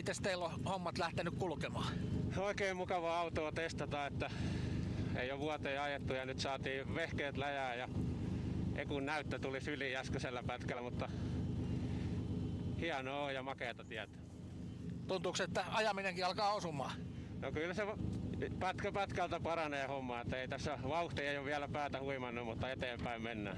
Mites teillä on hommat lähtenyt kulkemaan? Oikein mukavaa autoa testata, että ei ole vuoteen ajettu ja nyt saatiin vehkeet läjää ja Ekun näyttö tuli syliin äskeisellä pätkällä, mutta hienoa on ja makeata tietä. Tuntuuko, että ajaminenkin alkaa osumaan? No kyllä se pätkä pätkältä paranee homma, että ei tässä vauhti ei ole vielä päätä huimannut, mutta eteenpäin mennään.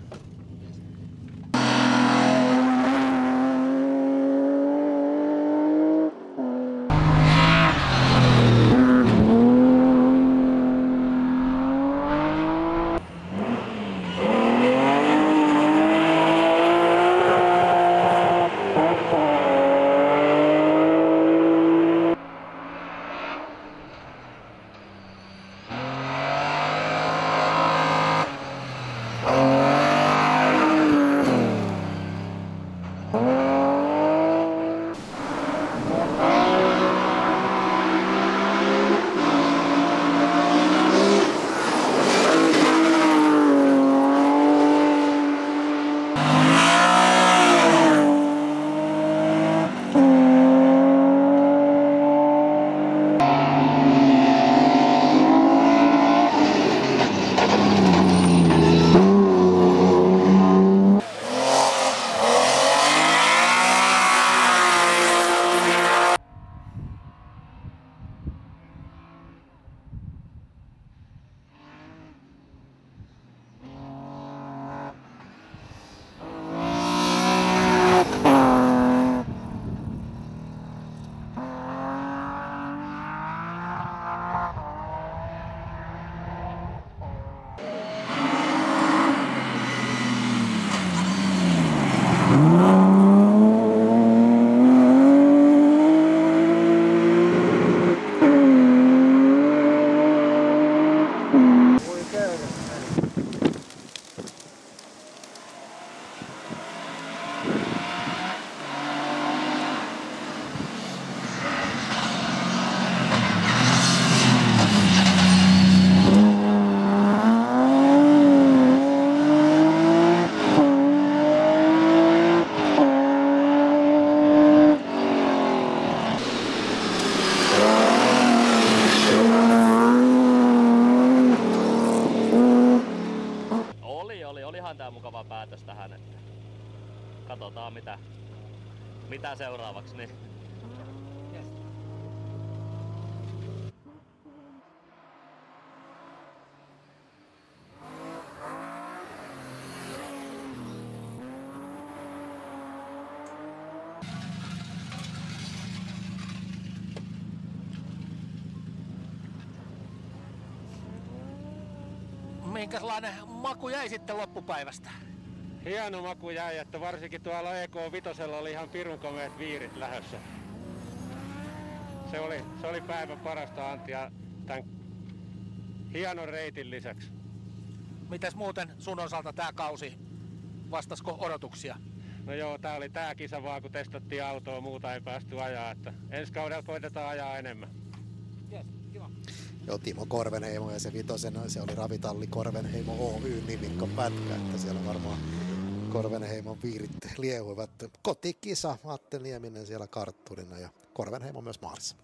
Olihan tää mukava päätös tähän, että katsotaan mitä seuraavaksi. Niin. Yes. Minkälainen maku jäi sitten loppupäivästä? Hieno maku jäi, että varsinkin tuolla EK5 oli ihan pirun komeet viirit lähdössä. Se oli päivän parasta antia tämän hienon reitin lisäksi. Mites muuten sun osalta tää kausi? Vastasko odotuksia? No joo, tää oli tää kisa vaan kun testattiin autoa, muuta ei päästy ajaa, että ensi kaudella koitetaan ajaa enemmän. Yes, kiva. Joo, Timo Korvenheimo ja se vitosen, se oli Ravitalli Korvenheimo Oy-nimikko pätkä, että siellä varmaan Korvenheimon viirit liehuivat. Kotikisa, Atte Nieminen siellä kartturina ja Korvenheimo myös Mars.